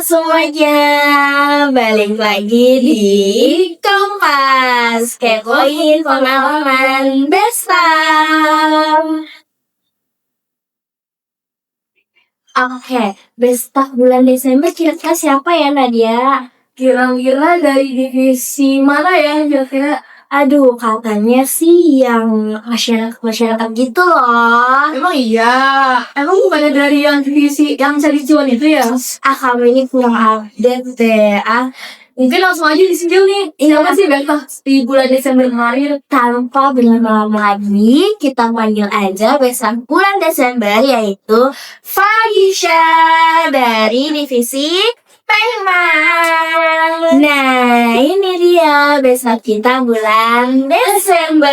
semuanya, balik lagi di Kompas, kepoin pengalaman Besta. Oke, Besta bulan Desember kira-kira siapa ya Nadia? Kira-kira dari divisi mana ya kira-kira? Aduh, katanya sih yang masyarakat gitu loh. Emang iya? Emang bukannya dari yang divisi yang cari cuan itu ya? Kami ini kurang update deh. Mungkin langsung aja disinggil nih. Siapa sih Besta di bulan Desember kemarin? Tanpa berlama-lama lagi, kita panggil aja besan bulan Desember, yaitu Fadisha dari divisi Payment. Nah, ini dia besan kita bulan Desember.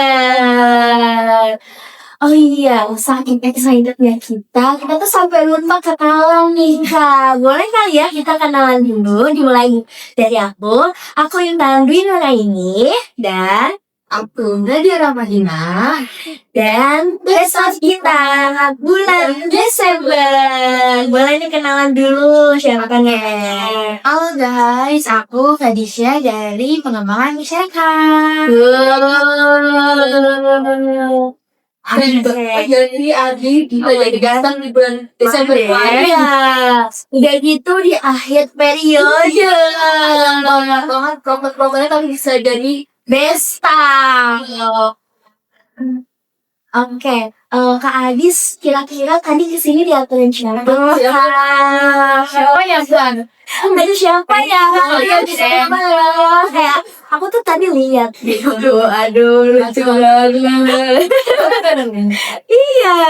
Oh iya, saking excitednya kita tuh sampai lupa kenalan nih Kak. Boleh kali ya kita kenalan dulu, dimulai dari aku. Aku Intan Dwi Nuraini, dan Aku Nadia Ramadina. dan besok kita bulan Desember. Boleh nih kenalan dulu siapa nih? Halo guys, aku Fadisha dari pengembangan masyarakat. Jadi Adi kita jadi ganteng di bulan Desember kemarin. Iya, udah gitu di akhir periode. Banyak banget proker-prokernya tapi bisa jadi Besta. Oke, Kak Adis kira-kira tadi kesini diaturin siapa? siapa ya San? Ada siapa ya? Iya, Siapa ya? Kayak aku tuh tadi lihat. Aduh, lucu Lucu banget. Iya.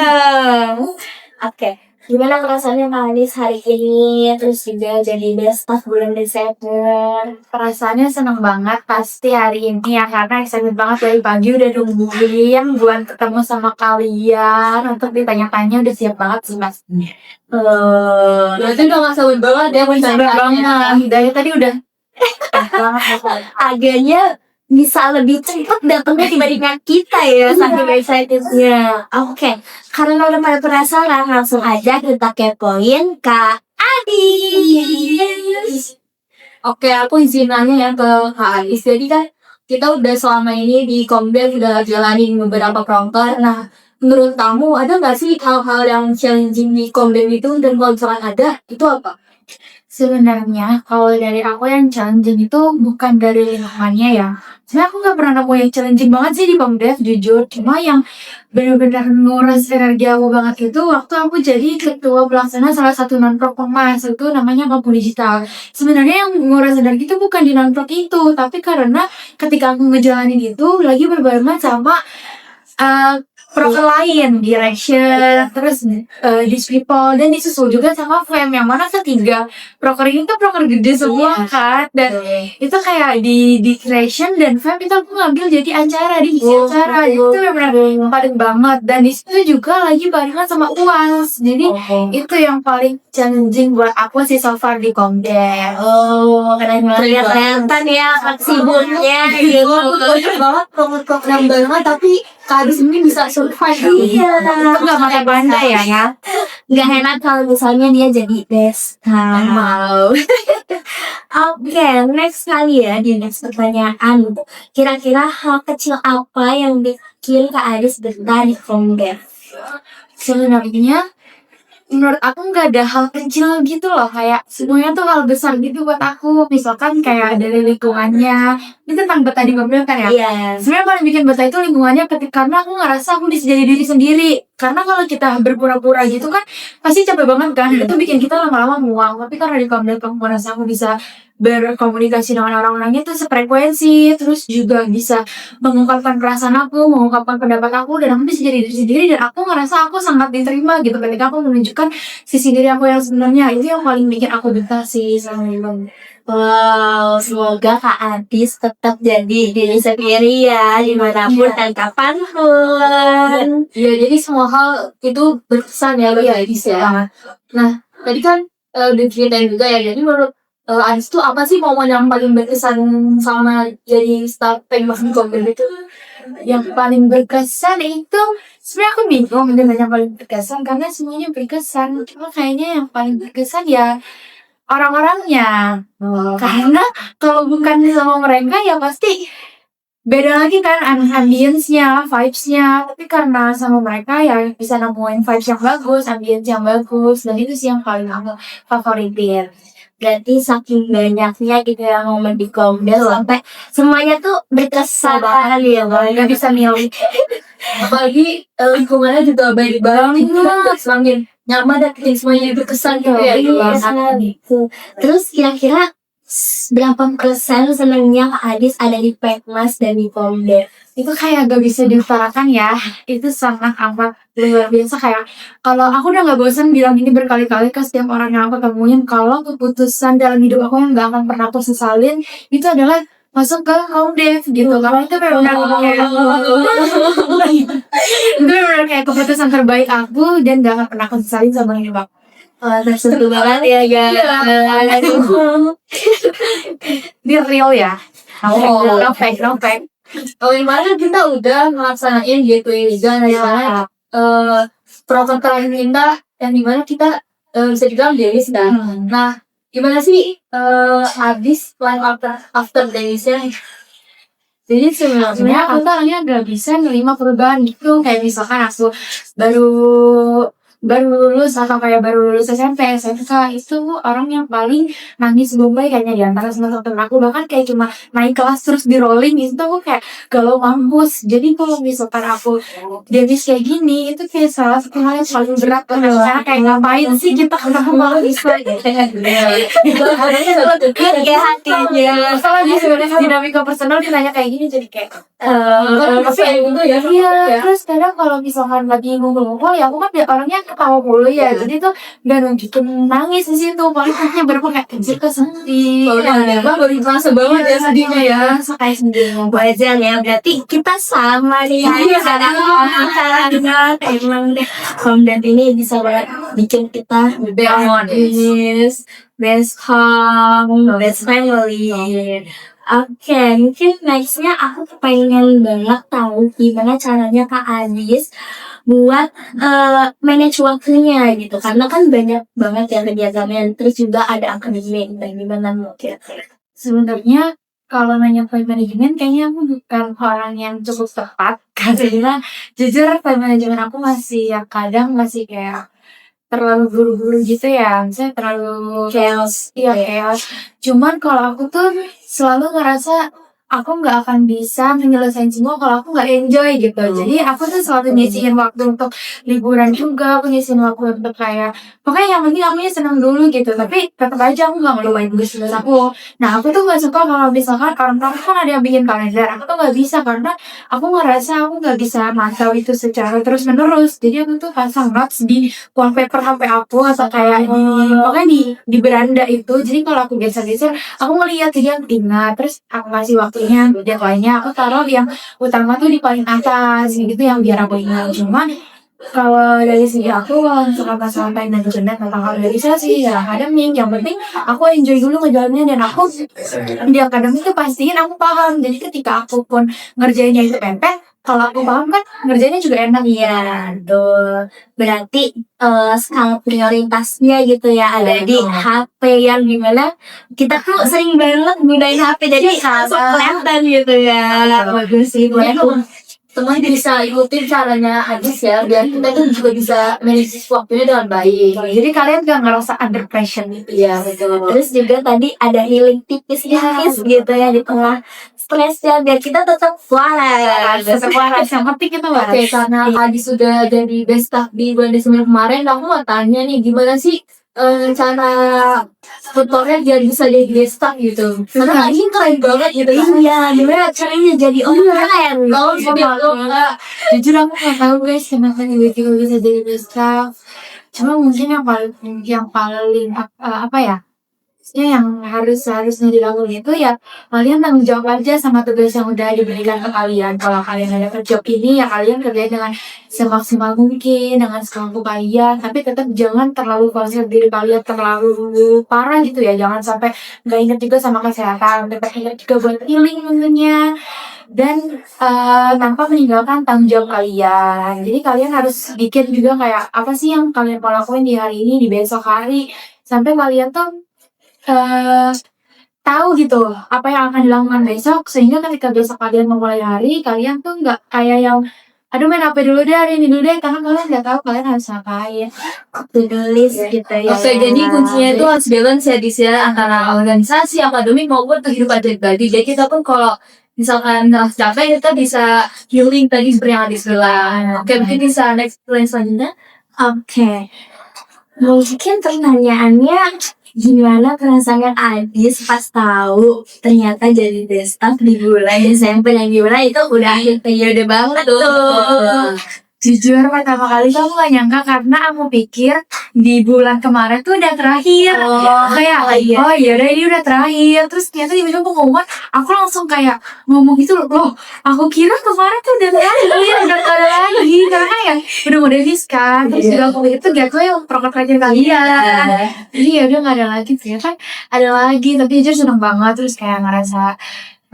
Oke, gimana perasaannya Kak Adis hari ini? Terus juga jadi best staff bulan Desember. Perasaannya seneng banget pasti hari ini ya, karena excited banget dari pagi udah nungguin buat ketemu sama kalian untuk ditanya-tanya. Udah siap banget sih mas. Berarti udah gak sabar banget ya banget. Dari tadi udah Agaknya bisa lebih cepat datangnya dibandingkan kita ya, saking excitednya. Oke, karena udah pada penasaran, langsung aja kita kepoin Kak Adis. Oke, aku izin nanya ya ke Kak Ais. Jadi kan kita udah selama ini di Komdev udah jalanin beberapa proker. Nah, menurut kamu ada nggak sih hal-hal yang challenging di Komdev itu? Dan kalau misalkan ada, itu apa? Sebenarnya kalau dari aku yang challenging itu bukan dari lingkungannya ya. Sebenarnya aku nggak pernah nemu yang challenging banget sih di Komdev, jujur. Cuma yang benar-benar nguras energi aku banget itu waktu aku jadi ketua pelaksana salah satu non-prok Mas, itu namanya Kampung Digital. Sebenarnya yang nguras energi itu bukan di non-prok itu, tapi karena ketika aku ngejalanin itu lagi berbarengan sama proker lain, direction, terus these people, dan disusul juga sama fam, yang mana ketiga proker ini tuh proker gede semua kan, dan itu kayak di creation dan fam itu aku ngambil jadi acara di acara itu benar paling banget, dan di situ juga lagi barengan sama UAS, jadi itu yang paling challenging buat aku sih so far di Komdev. Kelihatan ya sibuknya gitu. Banyak banget program banget, tapi kadis ini bisa survive. Iya, Itu nggak pakai pandai ya. Nggak enak kalau misalnya dia jadi besta. Mau. Oke, next kali ya, di next pertanyaan. Kira-kira hal kecil apa yang bikin Kak Adis betah di Komdev? Sebenarnya menurut aku nggak ada hal kecil gitu loh, kayak semuanya tuh hal besar gitu buat aku. Misalkan kayak dari lingkungannya, ini tentang betah di Komdev kan ya. Iya. Sebenarnya paling bikin betah itu lingkungannya, karena aku ngerasa aku bisa jadi diri sendiri. Karena kalau kita berpura-pura gitu kan pasti capek banget kan, itu bikin kita lama-lama muak. Tapi karena di Komdev aku merasa aku bisa berkomunikasi dengan orang-orangnya tuh sefrekuensi, terus juga bisa mengungkapkan perasaan aku, mengungkapkan pendapat aku, dan aku bisa jadi diri sendiri, dan aku ngerasa aku sangat diterima gitu ketika aku menunjukkan sisi diri aku yang sebenarnya. Itu yang paling bikin aku betah sih sama Bang. Wow, semoga Kak Adis tetap jadi diri sendiri ya, dimanapun dan kapanpun. Ya, jadi semua hal itu berkesan ya bagi Adis ya. Nah, tadi kan udah ceritain juga ya, jadi menurut Adis tuh apa sih momen yang paling berkesan sama jadi staff Pengmas di Komdev itu? Yang paling berkesan itu sebenarnya aku bingung dengan yang paling berkesan, karena semuanya berkesan. Cuma kayaknya yang paling berkesan ya orang-orangnya. Karena kalau bukan sama mereka ya pasti beda lagi kan ambience-nya, vibes-nya. Tapi karena sama mereka ya bisa nemuin vibes yang bagus, ambience yang bagus. Dan itu sih yang paling aku favoritin. Berarti saking banyaknya gitu ya momen di Komdel sampai semuanya tuh berkesan kali ya Bang. Gak bisa milih. Apalagi lingkungannya juga baik banget, semakin nyaman dan bikin semuanya berkesan gitu ya. Iya, gitu. Terus kira-kira berapa persen senangnya Kak Adis ada di Pekmas dan di Komdel? Itu kayak gak bisa diutarakan ya. Itu sangat amat luar biasa. Kayak kalau aku udah gak bosan bilang ini berkali-kali ke setiap orang yang aku temuin, kalau keputusan dalam hidup aku yang gak akan pernah aku sesalin itu adalah masuk ke Komdev gitu. Kalau itu benar-benar kayak itu benar-benar kayak keputusan terbaik aku dan gak akan pernah aku sesalin sama hidup aku. Tersentuh banget ya guys. Ini real ya. No fake. Oh, kemarin kita udah ngelaksanain Gateway Liga, nah dimana program terakhir kita yang dimana kita bisa dibilang dailies kan. Nah, gimana sih habis live after dailies-nya? Jadi sebenarnya aku tuh orangnya gak bisa nerima perubahan gitu. Kayak misalkan aku baru lulus atau kayak baru lulus SMP, SMK, itu orang yang paling nangis bombay kayaknya di antara semua temen aku. Bahkan kayak cuma naik kelas terus di rolling itu aku kayak galau mampus. Jadi kalau misalkan aku jadi kayak gini, itu kayak salah satu hal yang paling berat. Karena kayak ngapain sih kita ketemu bisa Ya hatinya. masalah dia sebenarnya dinamika personal ditanya kayak gini jadi kayak ya. iya. Terus kadang kalau misalkan lagi ngumpul-ngumpul ya aku kan orangnya ketawa mulu ya, jadi tuh gak nunjukin nangis di situ, paling hanya kayak kecil kesedih. Baru terasa banget ya sedihnya ya. Kayak sendiri. Wajar ya, berarti kita sama nih. Karena emang deh Komdel ini bisa banget bikin kita best home, best family. Oke, mungkin nextnya aku pengen banget tahu gimana caranya Kak Adis buat manage waktunya gitu. Karena kan banyak banget ya kegiatannya, terus juga ada akademik. Dan gimana mungkin? Sebenarnya kalau nanya time management kayaknya aku bukan orang yang cukup tepat karena jujur time management aku masih ya kadang masih kayak terlalu buru-buru gitu ya, misalnya terlalu Chaos. iya chaos. Cuman kalau aku tuh selalu ngerasa aku nggak akan bisa menyelesaikan semua kalau aku nggak enjoy gitu. Jadi aku tuh selalu nyisihin waktu untuk liburan juga, aku nyisihin waktu untuk kayak pokoknya yang penting aku senang dulu gitu. Tapi tetap aja aku nggak ngelupain bisnis aku. Nah aku tuh nggak suka kalau misalkan orang-orang kan ada yang bikin kalender, aku tuh nggak bisa karena aku ngerasa aku nggak bisa mantau itu secara terus menerus. Jadi aku tuh pasang notes di wallpaper HP aku atau kayak di pokoknya di beranda itu. Jadi kalau aku geser-geser aku ngeliat jadi aku ingat, terus aku kasih waktunya deadline-nya aku taruh yang utama tuh di paling atas gitu yang biar aku ingat. Cuma kalau dari segi aku kalau misalkan masalah time management tentang organisasi ya akademik, yang penting aku enjoy dulu ngejalannya dan aku di akademik tuh pastiin aku paham. Jadi ketika aku pun ngerjainnya itu pempek, kalau aku paham kan ngerjainnya juga enak. Iya, betul. Berarti skala prioritasnya gitu ya ada di HP yang dimana kita tuh sering banget gunain HP jadi langsung kelihatan gitu ya. Bagus sih buat aku. Teman bisa ikutin caranya Adis ya, biar kita tuh juga bisa manage waktunya dengan baik. Jadi kalian gak ngerasa under pressure gitu. Iya, betul. Terus juga tadi ada healing tipis-tipis gitu ya di tengah stresnya biar kita tetap waras. Waras yang penting kita waras. Oke, karena Adis sudah jadi best staff di bulan Desember kemarin, aku mau tanya nih, gimana sih cara tutornya biar bisa jadi best staff gitu? Karena Adis keren banget gitu kan. Iya, gimana caranya jadi orang keren? Kalau sudah Jujur aku gak tahu guys kenapa tiba-tiba bisa jadi best staff. Cuma mungkin yang paling apa ya? Yang harusnya dilakukan itu ya kalian tanggung jawab aja sama tugas yang udah diberikan ke kalian. Kalau kalian ada ke job ini ya kalian kerjain dengan semaksimal mungkin dengan sekemampu kalian, tapi tetap jangan terlalu konsen diri kalian terlalu parah gitu ya. Jangan sampai nggak ingat juga sama kesehatan, tetap ingat juga buat healing tentunya, dan tanpa meninggalkan tanggung jawab kalian. Jadi kalian harus bikin juga kayak apa sih yang kalian mau lakuin di hari ini, di besok hari, sampai kalian tuh eh tahu gitu apa yang akan dilakukan besok, sehingga ketika besok kalian memulai hari, kalian tuh nggak kayak yang aduh main HP dulu deh, hari ini dulu deh, karena kalian nggak tahu kalian harus ngapain. To-do list gitu ya. Oke, jadi kuncinya itu harus balance ya di sini antara organisasi, akademik maupun kehidupan pribadi. Jadi kita pun kalau misalkan ngerasa capek, kita bisa healing tadi seperti yang Adis bilang. Oke, mungkin bisa next plan selanjutnya. Oke. Mungkin pertanyaannya, gimana perasaan Adis pas tahu ternyata jadi desktop di bulan Desember, yang gimana itu udah akhir periode banget tuh. Jujur pertama kali tuh aku gak nyangka, karena aku pikir di bulan kemarin tuh udah terakhir. Kayak oh iya udah ini udah terakhir. Terus ternyata tiba-tiba pengumuman, aku langsung kayak ngomong gitu loh, aku kira kemarin tuh udah terakhir, udah gak ada lagi, karena ya udah mau devis kan. Terus juga aku pikir tuh jatuhnya program kerjaan kalian. Jadi ya udah gak ada lagi, ternyata ada lagi. Tapi jujur seneng banget, terus kayak ngerasa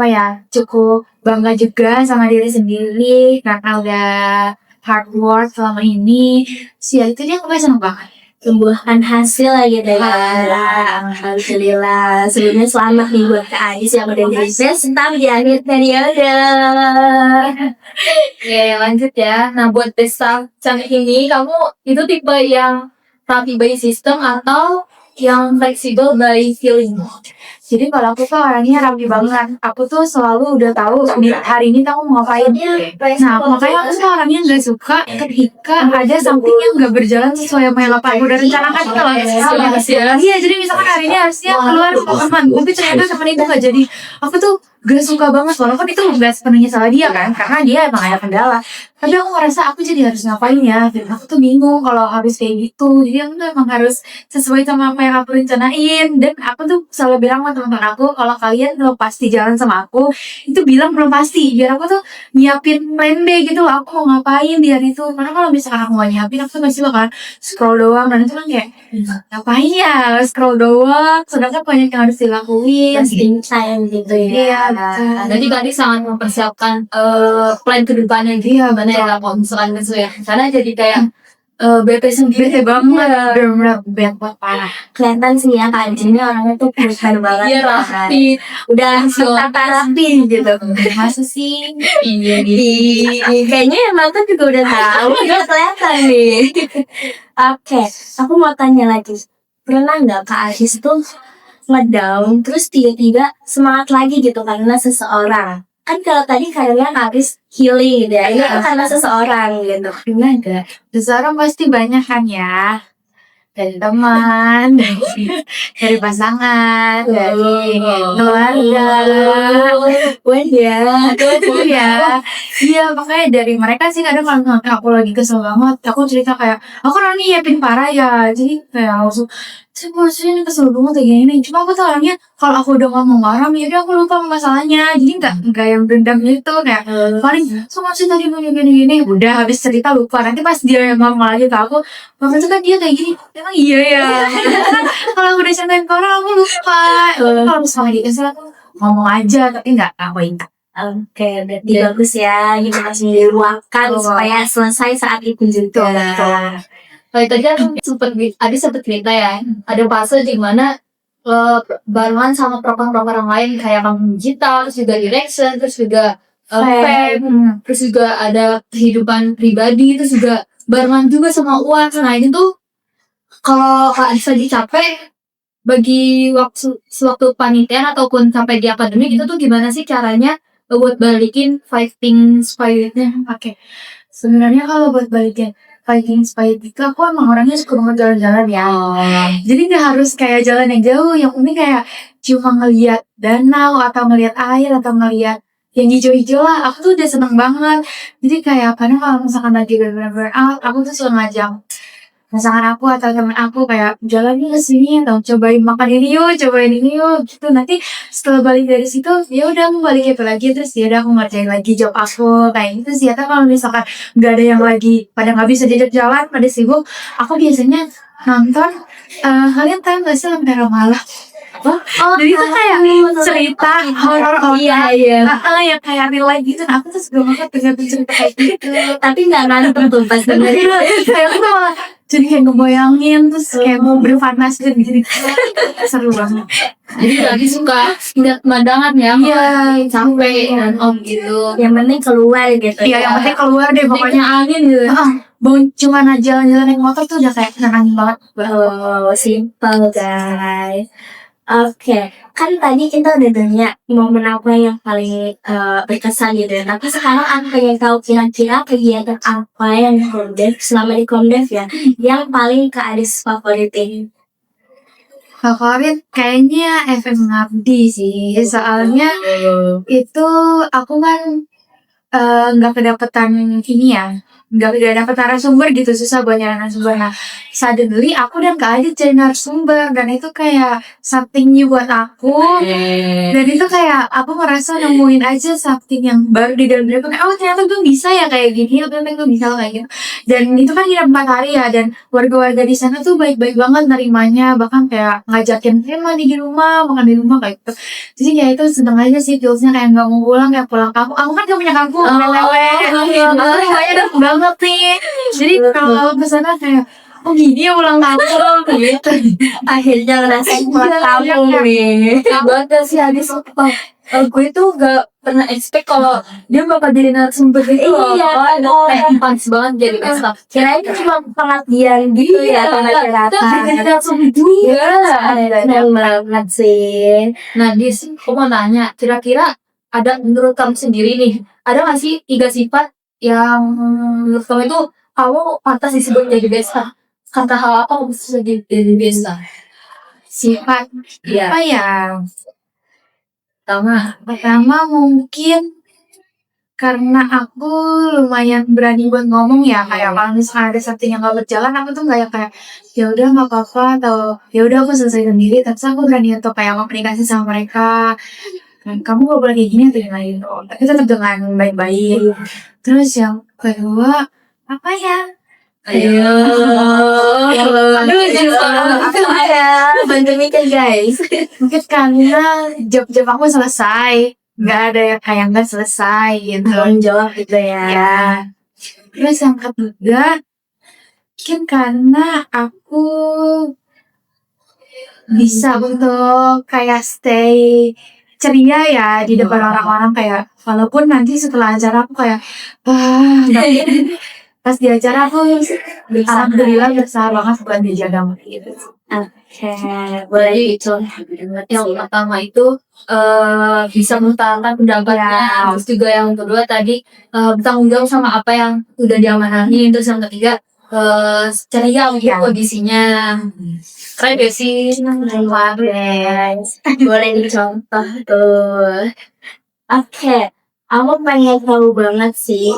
apa ya, cukup bangga juga sama diri sendiri karena udah hard work selama ini. Ya itu dia, aku seneng banget. Tumbuhan hasil lagi deh. Alhamdulillah. Sebelumnya selamat nih buat Kak Adis yang udah jadi desktop di akhir periode. Oke, lanjut ya. Nah, buat desktop cantik ini, kamu itu tipe yang rapi by system atau yang fleksibel by feeling? Jadi kalau aku tuh orangnya rapi banget. Aku tuh selalu udah tahu di hari ini aku mau ngapain. Nah, makanya aku tuh orangnya nggak suka ketika ada something yang nggak berjalan sesuai sama yang aku udah rencanakan gitu loh. Iya, jadi misalkan hari ini harusnya keluar sama teman, tapi ternyata teman itu nggak jadi. Aku tuh gak suka banget, walaupun itu gak sepenuhnya salah dia kan, karena dia emang ada kendala. Tapi aku ngerasa aku jadi harus ngapain ya, dan aku tuh bingung kalau harus kayak gitu. Jadi aku tuh emang harus sesuai sama apa yang aku rencanain. Dan aku tuh selalu bilang sama teman-teman aku, kalau kalian belum pasti jalan sama aku, itu bilang belum pasti, biar aku tuh nyiapin plan B gitu loh, aku mau ngapain di hari itu. Karena kalau misalkan aku gak nyiapin, aku tuh masih bakalan scroll doang, dan itu kan kayak ngapain ya scroll doang, sedangkan banyak yang harus dilakuin. Wasting time gitu ya. Jadi tadi sangat mempersiapkan plan kedepannya gitu. Iya, Mana ya kalau misalkan sesuai karena jadi kayak BP sendiri. Bete banget, bener-bener bete parah. Kelihatan sih ya Kak Adis ini orangnya tuh pintar banget. Iya, rapi. Udah tertata rapi gitu. Masa sih? Iya, Kayaknya yang nonton juga udah tahu, udah kelihatan nih. Oke, aku mau tanya lagi. Pernah nggak Kak Adis tuh ngedown terus tiba-tiba semangat lagi gitu karena seseorang? Kan kalau tadi karena Kak Adis healing gitu ya, ini kan karena seseorang gitu. Pernah nggak? Seseorang pasti banyak kan ya, dari teman, dari pasangan, dari keluarga. Ya, iya makanya dari mereka sih kadang kalau misalkan aku lagi kesel banget, aku cerita kayak aku orangnya nyiapin parah ya, jadi kayak langsung sih ini kesel banget kayak gini. Cuma aku tuh orangnya kalau aku udah ngomong marah, ya aku lupa masalahnya, jadi nggak yang dendam gitu kayak paling sama sih tadi mau gini, udah habis cerita lupa. Nanti pas dia yang ngomong lagi ke aku, mama tuh kan dia kayak gini, emang iya ya. Kalau aku udah ceritain ke orang aku lupa. Kalau misalnya dikasih aku ngomong aja tapi nggak aku ingat. Oke, berarti bagus ya, gitu masih diluangkan supaya selesai saat itu juga. Kalau tadi kan sempet cerita ya, ada fase di mana barengan sama program-program lain kayak kamu digital, terus juga direction, terus juga fame, terus juga ada kehidupan pribadi, terus juga barengan juga sama uang. Nah ini tuh kalau Kak Adis lagi capek, bagi sewaktu panitian ataupun sampai di akademik itu tuh gimana sih caranya buat balikin fighting spiritnya? Oke. Sebenarnya kalau buat balikin fighting spirit itu, aku emang orangnya suka banget jalan-jalan ya. Jadi gak harus kayak jalan yang jauh, yang penting kayak cuma ngeliat danau atau ngeliat air atau ngeliat yang hijau-hijau lah, aku tuh udah seneng banget. Jadi kayak kadang kalau misalkan lagi bener-bener out, aku tuh suka ngajak pasangan aku atau temen aku kayak jalan nih ke sini atau cobain makan ini yuk, cobain ini yuk gitu. Nanti setelah balik dari situ ya udah aku balik itu lagi, terus ya udah aku ngerjain lagi job aku kayak gitu sih. Atau kalau misalkan nggak ada yang lagi pada nggak bisa diajak jalan, pada sibuk, aku biasanya nonton kalian tahu nggak sih Lentera Malam? Jadi itu kayak cerita horor orang yang kayak real life gitu. Nah, aku tuh suka banget dengan cerita kayak gitu. Tapi nggak ngantuk tuh pas dengerin. Kayak aku tuh malah jadi kayak ngebayangin terus kayak mau berfantasi gitu. Seru banget. Jadi lagi suka lihat pemandangan ya. Iya, Sampai dan om gitu. Yang penting keluar gitu. Iya, yang penting keluar deh pokoknya. Pokoknya angin gitu. Bang, cuma jalan-jalan naik motor tuh udah kayak tenang banget. Oh, simple guys. Oke, kan tadi kita udah nanya momen apa yang paling berkesan gitu ya. Tapi sekarang aku pengen tahu kira-kira kegiatan apa yang di Komdev selama di Komdev ya, yang paling Kak Adis favoritin. Favorit kayaknya FM Ngabdi sih. Soalnya itu aku kan nggak kedapetan ini ya, nggak dapet narasumber gitu, susah buat nyari narasumber. Nah, suddenly aku dan Kak Adit jadi narasumber dan itu kayak something new buat aku. Dan itu kayak aku ngerasa nemuin aja something yang baru di dalam diri aku, kayak, oh ternyata gue bisa ya kayak gini, oh ternyata gue bisa kayak gitu. Dan itu kan nginep 4 hari ya, dan warga-warga di sana tuh baik-baik banget nerimanya, bahkan kayak ngajakin mandi di rumah, makan di rumah kayak gitu. Jadi kayak itu seneng aja sih, feelsnya kayak nggak mau pulang, kayak pulang kampung. Aku kan gak punya kampung, lewe. Aku rumahnya deket banget nih. Jadi kalau kesana kayak, oh gini ya pulang kampung gitu. Akhirnya ngerasain pulang kampung nih. Banget sih Adis. Gue tuh gak pernah expect kalau dia bakal jadi narasumber gitu loh. Iya, Kayak pantas banget jadi staff. Kirain cuma pengabdian gitu ya sama masyarakat. Jadi narasumber juga. Senang banget sih. Nah, Dis, aku mau nanya, kira-kira ada menurut kamu sendiri nih, ada gak sih 3 sifat yang menurut kamu itu kamu pantas disebut jadi besta? Kata hal apa kamu bisa jadi besta? Sifat Iya. apa ya? Pertama, Mungkin karena aku lumayan berani buat ngomong ya, kayak kalau misalnya ada something yang gak berjalan, aku tuh nggak yang kayak ya udah nggak apa-apa atau ya udah aku selesai sendiri, tapi aku berani untuk kayak komunikasi sama mereka. Kamu gak boleh kayak gini atau gimana gitu, tapi tetap dengan baik-baik. Terus yang kedua apa ya? Aduh, bantu mikir guys. Mungkin karena job aku selesai, nggak ada yang kayak nggak selesai gitu. Tanggung jawab gitu ya. Ya. Terus yang ketiga, mungkin karena aku bisa untuk kayak stay ceria ya di depan orang-orang, kayak walaupun nanti setelah acara aku kayak tapi pas di acara aku alhamdulillah berusaha banget buat dijaga gitu. Oke, boleh gitu. yang pertama itu bisa mengutarakan pendapatnya. Terus juga yang kedua tadi bertanggung jawab sama apa yang udah diamanahin. Terus yang ketiga ceria untuk kondisinya. Keren gak sih? Guys, boleh dicontoh tuh. Oke, aku pengen tahu banget sih,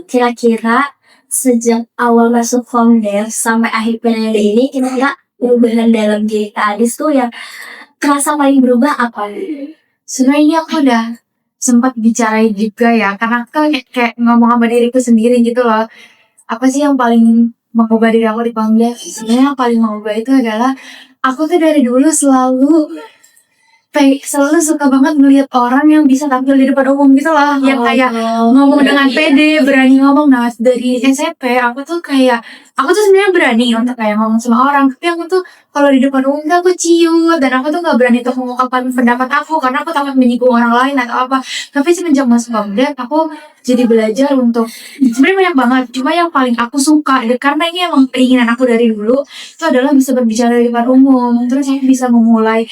kira-kira sejak awal masuk Komdev sampai akhir periode ini, kira-kira perubahan dalam diri Kak Adis tuh yang kerasa paling berubah apa? Sebenarnya aku udah sempat bicarain juga ya, karena aku kayak ngomong sama diriku sendiri gitu loh. Apa sih yang paling mengubah diri aku di Komdev? Sebenarnya yang paling mengubah itu adalah aku tuh dari dulu selalu suka banget ngeliat orang yang bisa tampil di depan umum gitu loh, yang kayak ngomong dengan pede, berani ngomong. Nah, dari SMP aku tuh sebenarnya berani untuk kayak ngomong sama orang, tapi aku tuh kalau di depan umum tuh aku ciut, dan aku tuh nggak berani untuk mengungkapkan pendapat aku karena aku takut menyinggung orang lain atau apa. Tapi semenjak masuk Komdev aku jadi belajar untuk, sebenarnya banyak banget, cuma yang paling aku suka karena ini emang keinginan aku dari dulu itu adalah bisa berbicara di depan umum. Terus aku bisa memulai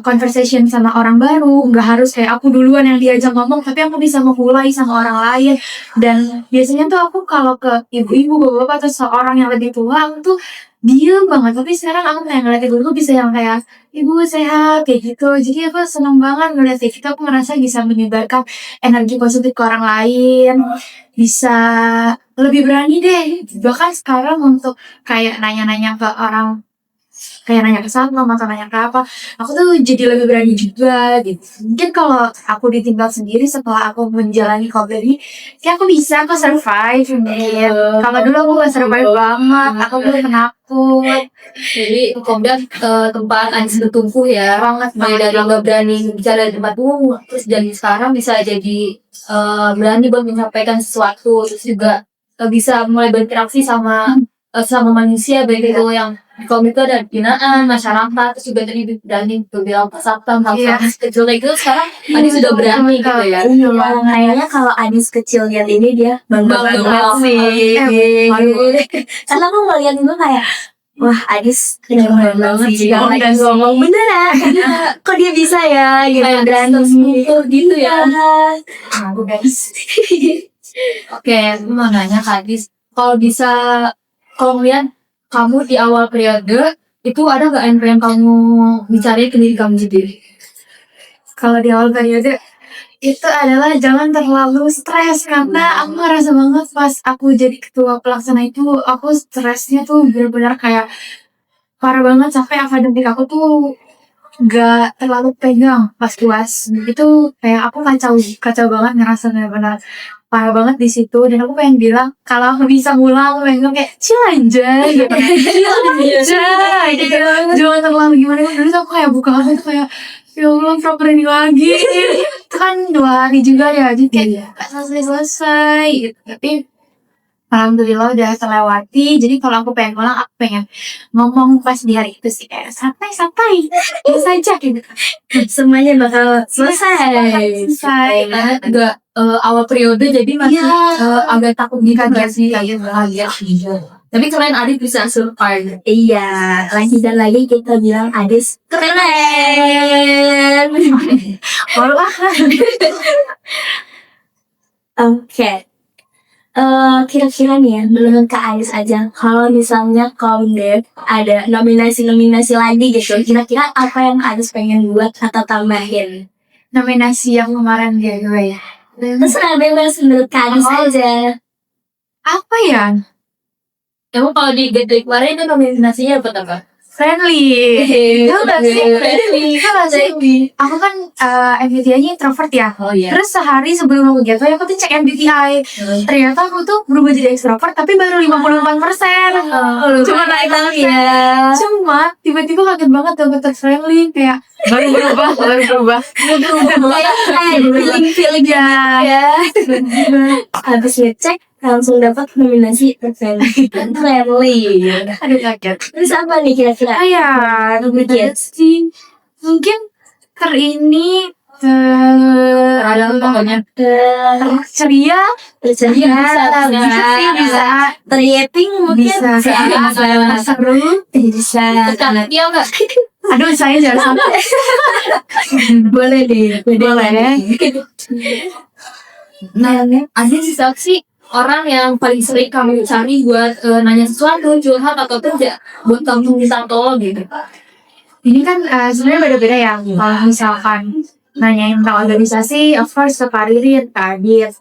conversation sama orang baru, nggak harus kayak aku duluan yang diajak ngomong, tapi aku bisa memulai sama orang lain. Dan biasanya tuh aku kalau ke ibu-ibu, bapak-bapak atau seorang yang lebih tua, aku tuh diem banget. Tapi sekarang aku kayak ngeliat ibu bisa yang kayak ibu sehat kayak gitu. Jadi aku seneng banget ngeliat kayak gitu. Aku ngerasa bisa menyebarkan energi positif ke orang lain, bisa lebih berani deh. Bahkan sekarang untuk kayak nanya-nanya ke orang, kayak nanya ke satpam atau nanya ke apa, aku tuh jadi lebih berani juga gitu. Mungkin kalau aku ditinggal sendiri setelah aku menjalani COVID ini, kayak aku bisa survive mungkin. Kalau dulu aku gak survive banget, aku dulu penakut. Jadi Komdev tempat Adis bertumbuh ya. Mulai dari nggak berani bicara di tempat umum, terus dari sekarang bisa jadi berani buat menyampaikan sesuatu, terus juga bisa mulai berinteraksi sama sama manusia, baik itu yang di komik itu ada binaan, masyarakat, terus juga tadi berani bilang pasapam, hal-hal kecil kayak gitu sekarang Adis sudah berani gitu ya. Iya, kayaknya kalau Adis kecil lihat ini dia bangga banget sih. Karena aku ngeliat itu kayak, wah Adis keren banget sih. Dan ngomong beneran. Kok dia bisa ya? Gitu Kayak gitu ya. Aku guys. Oke, aku mau nanya Kak Adis, kalau ngeliat kamu di awal periode itu ada nggak yang kamu bicarain ke diri kamu sendiri? Kalau di awal periode itu adalah jangan terlalu stres karena aku ngerasa banget pas aku jadi ketua pelaksana itu aku stresnya tuh benar-benar kayak parah banget sampai akademik aku tuh gak terlalu pegang pas UAS itu kayak aku kacau banget ngerasa benar-benar parah banget di situ dan aku pengen bilang kalau aku bisa ngulang aku pengen bilang kayak chill aja gitu jangan terlalu gimana terus aku kayak buka HP tuh kayak ya Allah proper ini lagi itu kan 2 hari juga ya jadi kayak gak selesai gitu tapi alhamdulillah udah terlewati jadi kalau aku pengen ngulang aku pengen ngomong pas di hari itu sih kayak santai biasa aja gitu Semuanya bakal selesai. Karena juga awal periode jadi masih agak takut gitu nggak sih? Kaget. Tapi kalian Adis bisa survive. Iya, lagi dan lagi kita bilang Adis keren. baru Oke. Kira-kira nih ya, menurut Kak Adis aja, kalau misalnya Comdev ada nominasi-nominasi lagi gitu, kira-kira apa yang Adis pengen buat atau tambahin? nominasi yang kemarin dia gue ya Terserah bebas menurut Kak Adis aja. apa ya Emang kalau di Get Back kemarin itu nominasinya apa? friendly tau gak sih Friendly. tau gak sih aku kan MBTI-nya introvert ya Oh iya. terus sehari sebelum aku jatuh aku tuh cek MBTI ternyata aku tuh berubah jadi extrovert tapi baru 58%. Cuma naik banget ya. Cuma tiba-tiba kaget banget dapet friendly kayak baru berubah Feeling ya. Habis ngecek langsung dapat nominasi friendly. aduh kaget Terus apa nih kira-kira? ya nominasi mungkin ini Ada pokoknya. ceria Bisa bisa Tripping mungkin Bisa. seru bisa. Iya nggak? aduh saya jangan sampai Boleh deh. boleh Nah, Adis sih orang yang paling sering kamu cari buat nanya sesuatu, curhat atau tidak buat kamu minta tolong gitu. ini kan sebenarnya beda-beda ya kalau misalkan nanyain tentang organisasi of course ke Kak Ririn, Kak Adit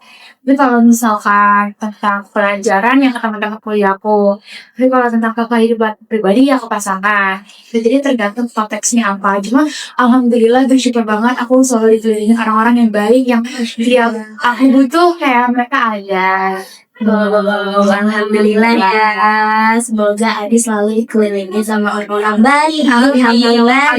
tapi kalau misalkan tentang pelajaran yang ke teman-teman kuliahku tapi kalau tentang ke kehidupan pribadi ya ke pasangan jadi tergantung konteksnya apa cuma alhamdulillah bersyukur banget aku selalu dikelilingi orang-orang yang baik yang tiap aku butuh kayak mereka ada Alhamdulillah ya. Semoga Adi selalu dikelilingi sama orang-orang baik. Alhamdulillah.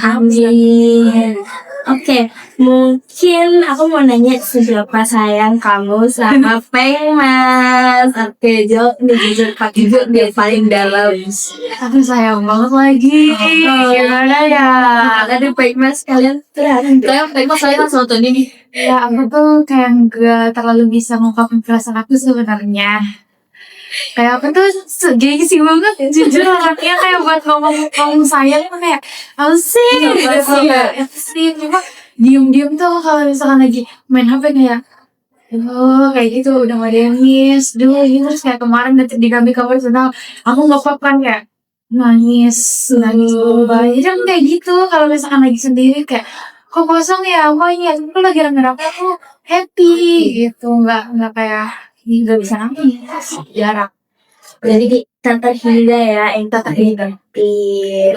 Amin. Oke, mungkin aku mau nanya seberapa sayang kamu sama Pengmas. Oke, Jo, ini jujur pakai jujur dia paling dalam. aku sayang banget lagi gimana ya Ada Pengmas kalian terharu. Saya kan nonton ini. ya aku tuh kayak gak terlalu bisa mengungkapkan perasaan aku sebenarnya kayak aku tuh gengsi banget jujur anaknya kayak buat ngomong sayang tuh kayak apa sih cuma diem tuh kalau misalkan lagi main HP kayak kayak gitu udah gak ada yang miss gitu terus kayak kemarin di kami kabar tentang aku nggak apa-apa kan kayak nangis jadi aku kayak gitu kalau misalkan lagi sendiri kayak kok kosong ya pokoknya aku lagi rame-rame aku happy gitu nggak kayak nggak bisa nangis jarak Jadi terhingga ya, yang terhingga.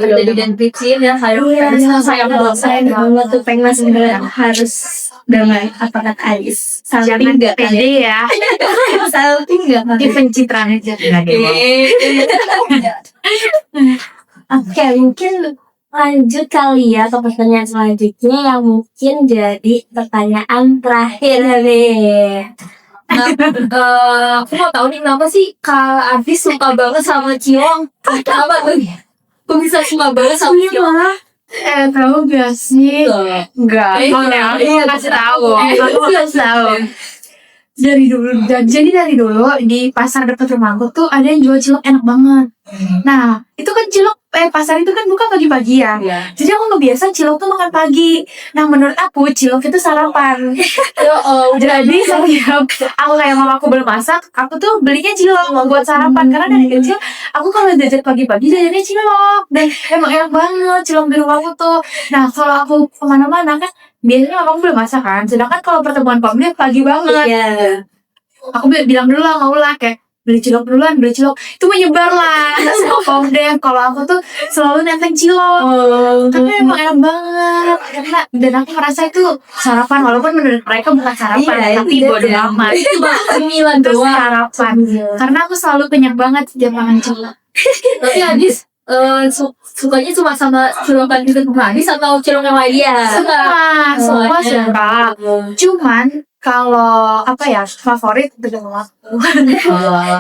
Jadi dan pitchin ya Sayang banget tuh Pengmas sebenarnya harus dengan apa kata Alis. Salting nggak pede ya Salting nggak? di pencitraan aja Oke, mungkin lanjut kali ya ke pertanyaan selanjutnya yang mungkin jadi pertanyaan terakhir nih. Nah, aku mau tahu nih kenapa sih Kak Adis suka banget sama Cilong? Kenapa tuh? Kok bisa suka banget sama Cilong? Tahu gak sih? Enggak. Aku kasih tahu. Aku kasih tahu. Jadi dari dulu di pasar dekat rumahku tuh ada yang jual cilok enak banget. Nah, itu kan cilok pasar itu kan buka pagi-pagi ya. Iya. Jadi aku ngebiasa cilok tuh makan pagi. Nah, menurut aku cilok itu sarapan. Jadi setiap aku kayak mamaku belum masak, aku tuh belinya cilok buat sarapan karena dari kecil aku kalau jajan pagi-pagi jajannya cilok dan emang enak banget cilok di rumahku tuh. Nah, kalau aku kemana-mana kan biasanya mamaku belum masak kan, sedangkan kalau pertemuan komdem pagi banget. Iya. Aku bilang dulu lah nggak ulah kayak beli cilok duluan, beli cilok itu menyebar lah semua komdem. Kalau aku tuh selalu nenteng cilok karena emang enak banget karena dan aku merasa itu sarapan walaupun menurut mereka bukan sarapan tapi bodo amat Itu cuma cemilan terus doang. sarapan karena aku selalu kenyang banget setiap makan cilok. Tapi Adis sukanya cuma sama cilokan di rumah Adis atau cilok yang lain? Iya. Semua suka. Cuman kalau apa ya favorit dengan waktu.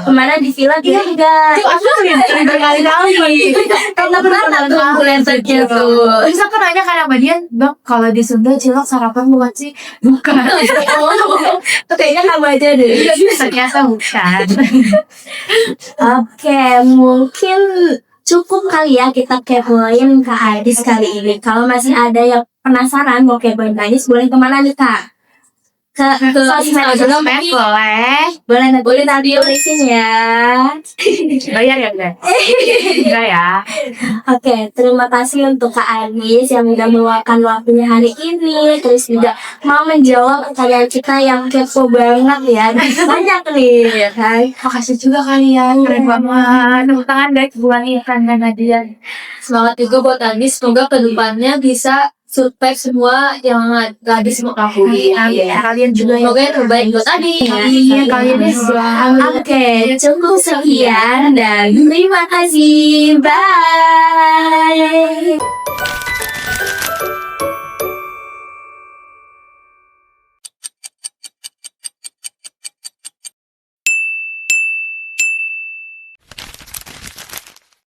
Kemana di villa dia enggak. Aku sering berkali-kali. Enak banget tuh kulinernya tuh. Terus aku nanya kan sama dia, Bang, kalau di Sunda cilok sarapan bukan sih? Bukan. Kayaknya kamu aja deh. Ternyata bukan. Oke, mungkin cukup kali ya kita kepoin Kak Adis kali ini. Kalau masih ada yang penasaran mau kepoin Kak Adis, boleh kemana nih Kak? Ke Instagram Boleh. boleh nanti tulisin ya. Bayar ya enggak? Enggak ya. Oke, terima kasih untuk Kak Adis yang udah meluangkan waktunya hari ini, terus juga mau menjawab pertanyaan kita yang kepo banget ya. Banyak nih, ya kan? Makasih juga kalian, keren banget. Tepuk tangan deh bulan ikan dan Nadia. Semangat juga buat Adis, semoga kedepannya bisa survive semua yang Adis mau lakuin. Amin. Kalian juga ya. Semoga yang terbaik buat Adis. Iya, kalian Oke, cukup sekian dan terima kasih. Bye.